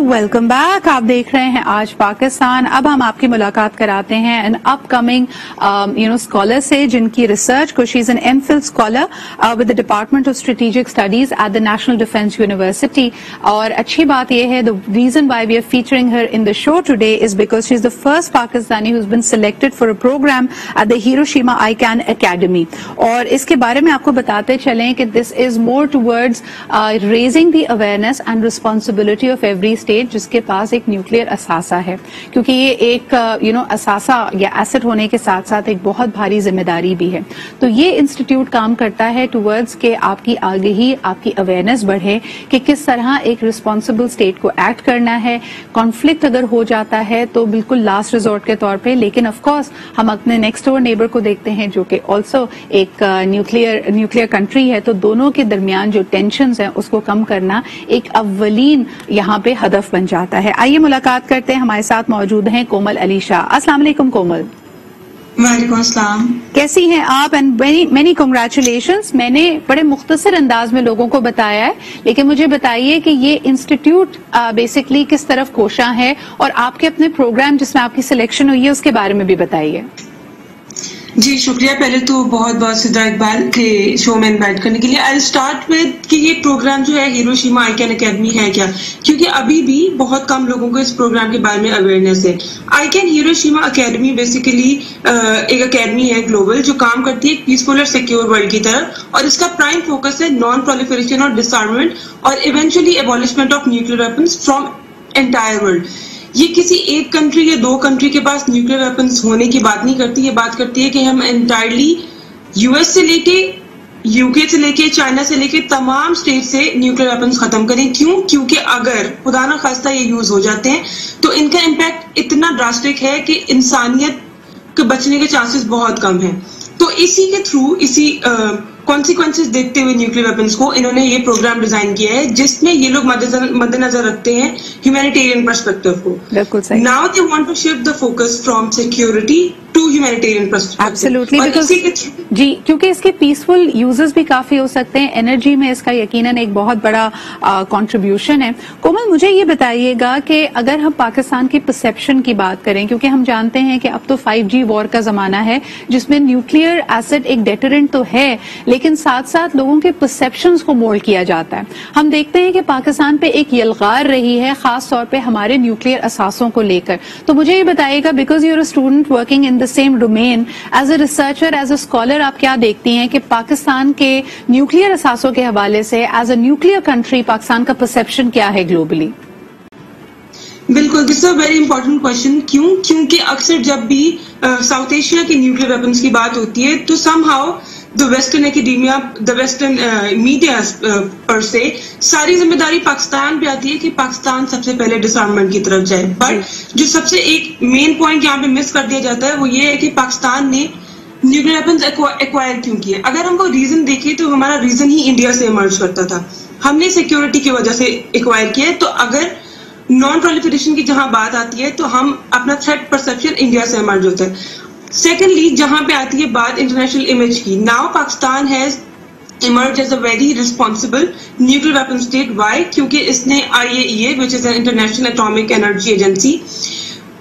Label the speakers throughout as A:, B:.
A: Welcome back. आप देख रहे हैं आज पाकिस्तान। अब हम आपकी मुलाकात कराते हैं एन अपकमिंग स्कॉलर से, जिनकी रिसर्च को she is an MPhil scholar with the Department of Strategic Studies at the National Defence University. और अच्छी बात यह है, the reason why we are featuring her in the show today is because she is the first Pakistani who has been selected for a programme at the Hiroshima ICAN Academy. और इसके बारे में आपको बताते चलें कि this is more towards raising the awareness and responsibility of every state जिसके पास एक न्यूक्लियर असासा है, क्योंकि ये एक असासा या एसेट होने के साथ साथ एक बहुत भारी जिम्मेदारी भी है। तो ये इंस्टीट्यूट काम करता है टुवर्ड्स के आपकी आगे आपकी अवेयरनेस बढ़े कि किस तरह एक रिस्पॉन्सिबल स्टेट को एक्ट करना है। कॉन्फ्लिक्ट अगर हो जाता है तो बिल्कुल लास्ट रिजोर्ट के तौर पे, लेकिन ऑफ कोर्स हम अपने नेक्स्ट डोर नेबर को देखते हैं जो कि ऑल्सो एक न्यूक्लियर कंट्री है। तो दोनों के दरमियान जो टेंशंस हैं उसको कम करना एक अव्वलीन यहाँ पे हदफ बन जाता है। आइए मुलाकात करते हैं। हमारे साथ मौजूद हैं कोमल अली शाह। अस्सलाम वालेकुम कोमल।
B: वालेकुम अस्सलाम।
A: कैसी हैं आप? And many congratulations. मैंने बड़े मुख्तसर अंदाज में लोगों को बताया है, लेकिन मुझे बताइए कि ये इंस्टीट्यूट बेसिकली किस तरफ कोशा है, और आपके अपने प्रोग्राम जिसमें आपकी सिलेक्शन हुई है उसके बारे में भी बताइए।
B: जी शुक्रिया, पहले तो बहुत बहुत सिद्रा इकबाल के शो में इनवाइट करने के लिए। आई स्टार्ट विद कि ये प्रोग्राम जो है हिरोशिमा आईकैन एकेडमी है क्या, क्योंकि अभी भी बहुत कम लोगों को इस प्रोग्राम के बारे में अवेयरनेस है। आईकैन हिरोशिमा एकेडमी बेसिकली एक एकेडमी है ग्लोबल जो काम करती है पीसफुल और सिक्योर वर्ल्ड की तरफ, और इसका प्राइम फोकस है नॉन प्रोलिफरेशन और डिसआर्ममेंट और eventually abolishment of nuclear weapons from entire world. ये किसी एक कंट्री या दो कंट्री के पास न्यूक्लियर वेपन्स होने की बात नहीं करती, ये बात करती है कि हम एंटायरली यूएस से लेके यूके से लेके चाइना से लेके तमाम स्टेट से न्यूक्लियर वेपन्स खत्म करें। क्यों? क्योंकि अगर खुदा ना खास्ता ये यूज हो जाते हैं तो इनका इम्पैक्ट इतना ड्रास्टिक है कि इंसानियत के बचने के चांसेस बहुत कम हैं। तो इसी के थ्रू इसी कॉन्सिक्वेंसेस देखते हुए न्यूक्लियर वेपन्स को इन्होंने ये प्रोग्राम डिजाइन किया है, जिसमें ये लोग मद्देनजर रखते हैं ह्यूमैनिटेरियन पर्सपेक्टिव को।
A: बिल्कुल सही।
B: Now they want to shift the focus from security to humanitarian perspective.
A: Absolutely, जी, क्योंकि इसके पीसफुल यूजेस भी काफी हो सकते हैं। एनर्जी में इसका यकीनन एक बहुत बड़ा कंट्रीब्यूशन है। कोमल, मुझे ये बताइएगा कि अगर हम पाकिस्तान की परसेप्शन की बात करें, क्योंकि हम जानते हैं कि अब तो 5G वॉर का जमाना है जिसमें न्यूक्लियर एसेट एक डेटरेंट तो है, लेकिन साथ साथ लोगों के परसेप्शंस को मोल्ड किया जाता है। हम देखते हैं कि पाकिस्तान पे एक यलगार रही है खास तौर पे हमारे न्यूक्लियर असासों को लेकर। तो मुझे ये बताइएगा, because you are a student working in the same domain, as a researcher, as a scholar, आप क्या देखती हैं कि पाकिस्तान के न्यूक्लियर असासों के हवाले से as a nuclear country Pakistan का परसेप्शन क्या है ग्लोबली?
B: बिल्कुल, this is a very important question. क्यों? क्योंकि अक्सर जब भी साउथ एशिया के न्यूक्लियर वेपन्स की बात होती है तो somehow the western academia, the western media पर से सारी जिम्मेदारी पाकिस्तान पे आती है कि पाकिस्तान सबसे पहले डिसआर्ममेंट की तरफ जाए। बट जो सबसे एक मेन पॉइंट यहाँ पे मिस कर दिया जाता है वो ये है कि पाकिस्तान ने न्यूक्लियर वेपन्स एक्वायर क्यों किए। अगर हम वो रीजन देखें तो हमारा रीजन ही इंडिया से इमर्ज करता था। हमने सिक्योरिटी की वजह से एक्वायर किया है। तो अगर नॉन प्रोलिफरेशन की जहां बात आती है तो हम अपना थ्रेट परसेप्शन इंडिया से इमर्ज होता है। सेकेंडली, जहां पे आती है बात इंटरनेशनल इमेज की, now Pakistan has emerged as a very responsible nuclear weapon state. Why? क्योंकि इसने IAEA, which is an International Atomic Energy Agency,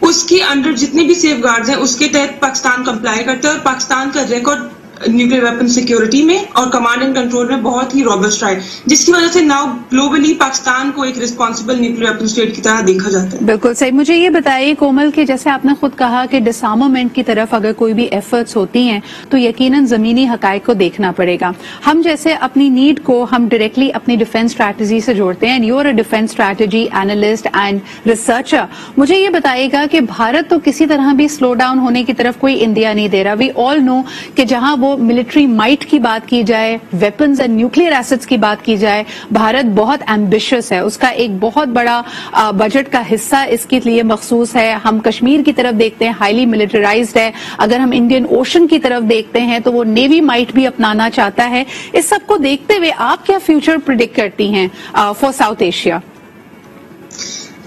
B: उसके अंडर जितने भी सेफ गार्ड्स हैं उसके तहत पाकिस्तान कंप्लाई करता है, और पाकिस्तान का रिकॉर्ड न्यूक्लियर वेपन सिक्योरिटी में और कमांड एंड कंट्रोल में बहुत ही रॉबस्ट रहा है, जिसकी वजह से नाउ ग्लोबली पाकिस्तान को एक रिस्पॉन्सिबल न्यूक्लियर वेपन स्टेट की तरह देखा जाता है।
A: बिल्कुल सही। मुझे ये बताइए कोमल कि जैसे आपने खुद कहा कि डिसआर्मामेंट की तरफ अगर कोई भी एफर्ट्स होती हैं तो यकीनन जमीनी हकायक को देखना पड़ेगा। हम जैसे अपनी नीड को हम डायरेक्टली अपनी डिफेंस स्ट्रैटेजी से जोड़ते हैं। You are a defence strategy analyst and researcher. मुझे ये बताइएगा कि भारत तो किसी तरह भी स्लो डाउन होने की तरफ कोई इंडिया नहीं दे रहा। वी ऑल नो कि जहां वो मिलिट्री माइट की बात की जाए, वेपन्स एंड न्यूक्लियर एसेट्स की बात की जाए, भारत बहुत एम्बिशियस है। उसका एक बहुत बड़ा बजट का हिस्सा इसके लिए मखसूस है। हम कश्मीर की तरफ देखते हैं, हाईली मिलिटराइज्ड है। अगर हम इंडियन ओशन की तरफ देखते हैं तो वो नेवी माइट भी अपनाना चाहता है। इस सब को देखते हुए आप क्या फ्यूचर प्रिडिक्ट करती हैं for south Asia?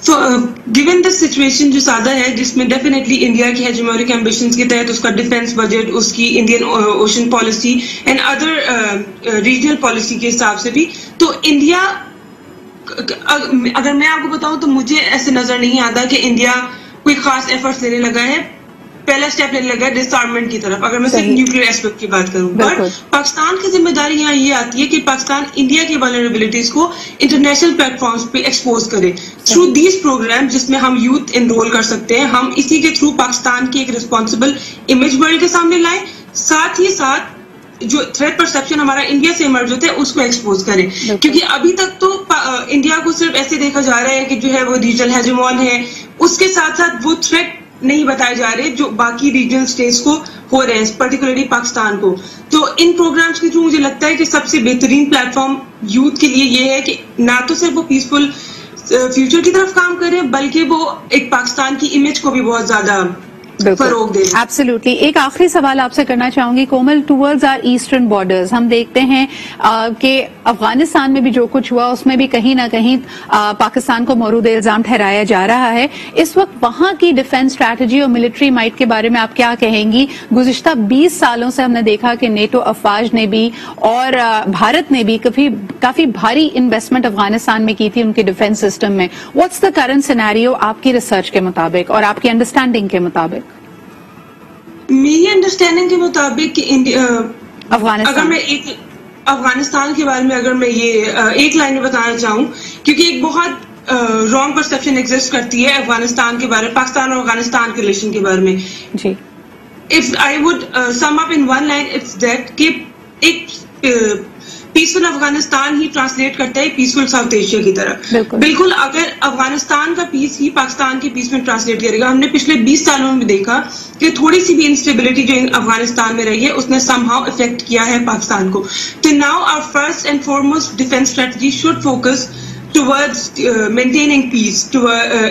B: So, given this situation जो सादा है, जिसमें डेफिनेटली इंडिया की हेजेमोनिक एम्बिशंस के तहत उसका डिफेंस बजट, उसकी Indian ocean policy and other regional policy के हिसाब से भी, तो इंडिया اگر میں آپ کو بتاؤں تو مجھے ایسے نظر نہیں آتا کہ انڈیا کوئی خاص ایفرٹس لینے لگا ہے، پہلا اسٹیپ لینے لگا ہے ڈس آرمنٹ کی طرف، اگر میں صرف نیوکلیر ایسپیکٹ کی بات کروں. بٹ پاکستان کی ذمہ داری یہاں یہ آتی ہے کہ پاکستان انڈیا کی ولنریبلٹیز کو انٹرنیشنل پلیٹ فارمز پہ ایکسپوز کرے تھرو دیز پروگرام، جس میں ہم یوتھ انرول کر سکتے ہیں. ہم اسی کے تھرو پاکستان کی ایک ریسپانسبل امیج ورلڈ کے سامنے لائیں، ساتھ ہی ساتھ جو تھریٹ پرسپشن ہمارا انڈیا سے ایمرج ہوتا ہے اس کو ایکسپوز کریں. کیونکہ ابھی تک تو انڈیا کو صرف ایسے دیکھا جا رہا ہے کہ جو ہے وہ ریجنل ہیجمون ہے، اس کے ساتھ ساتھ وہ تھریٹ نہیں بتائے جا رہے جو باقی ریجنل اسٹیٹس کو ہو رہے ہیں، پرٹیکولرلی پاکستان کو. تو ان پروگرامز کے تھرو مجھے لگتا ہے کہ سب سے بہترین پلیٹ فارم یوتھ کے لیے یہ ہے کہ نہ تو صرف وہ پیسفل فیوچر کی طرف کام کریں، بلکہ وہ ایک پاکستان کی امیج کو بھی بہت زیادہ فروغ دے.
A: ایبسلیوٹلی. ایک آخری سوال آپ سے کرنا چاہوں گی کومل، ٹورڈز آر ایسٹرن بارڈرز ہم دیکھتے ہیں کہ افغانستان میں بھی جو کچھ ہوا اس میں بھی کہیں نہ کہیں پاکستان کو مورد الزام ٹھہرایا جا رہا ہے. اس وقت وہاں کی ڈیفنس اسٹریٹجی اور ملٹری مائٹ کے بارے میں آپ کیا کہیں گی؟ گزشتہ 20 سالوں سے ہم نے دیکھا کہ نیٹو افواج نے بھی اور بھارت نے بھی کافی بھاری انویسٹمنٹ افغانستان میں کی تھی ان کے ڈیفنس سسٹم میں. واٹس دا کرنٹ سینیریو آپ کی ریسرچ کے مطابق اور آپ کی انڈرسٹینڈنگ کے مطابق؟
B: میری انڈرسٹینڈنگ کے مطابق
A: اگر
B: میں افغانستان کے بارے میں اگر میں یہ ایک لائن میں بتانا چاہوں، کیونکہ ایک بہت رانگ پرسپشن ایگزسٹ کرتی ہے افغانستان کے بارے میں، پاکستان اور افغانستان کے ریلیشن کے بارے میں.
A: جی
B: if I would sum up in one line, it's that کہ ایک پیسفل افغانستان ہی ٹرانسلیٹ کرتا ہے پیسفل ساؤتھ ایشیا کی طرف. بالکل اگر افغانستان کا پیس ہی پاکستان کی پیس میں ٹرانسلیٹ کرے گا. ہم نے پچھلے 20 سالوں میں دیکھا کہ تھوڑی سی بھی انسٹیبلٹی جو افغانستان میں رہی ہے اس نے سم ہاؤ افیکٹ کیا ہے پاکستان کو. تو now our first and foremost defence strategy should focus towards maintaining peace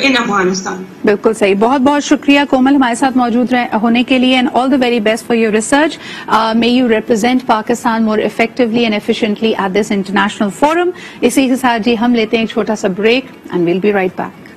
B: in Afghanistan.
A: بالکل صحیح. بہت بہت شکریہ کومل ہمارے ساتھ موجود ہونے کے لیے and all the very best for your research. May you represent Pakistan more effectively and efficiently at this international forum. اسی کے ساتھ جی ہم لیتے ہیں ایک چھوٹا سا break and we'll be right back.